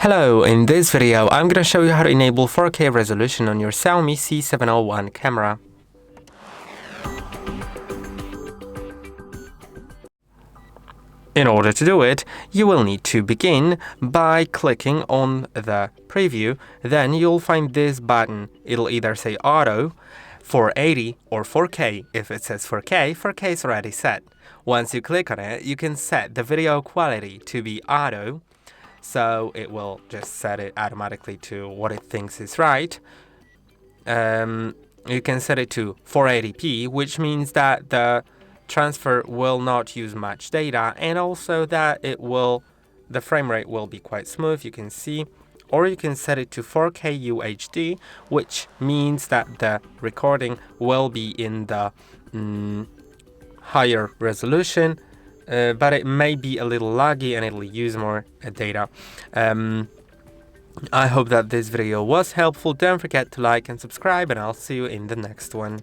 Hello, in this video I'm going to show you how to enable 4K resolution on your Xiaomi C701 camera. In order to do it, you will need to begin by clicking on the preview, then you'll find this button. It'll either say Auto, 480 or 4K. If it says 4K, 4K is already set. Once you click on it, you can set the video quality to be Auto, so it will just set it automatically to what it thinks is right. You can set it to 480p, which means that the transfer will not use much data, and also that the frame rate will be quite smooth, you can see. Or you can set it to 4K UHD, which means that the recording will be in the higher resolution, but it may be a little laggy and it'll use more data. I hope that this video was helpful. Don't forget to like and subscribe, and I'll see you in the next one.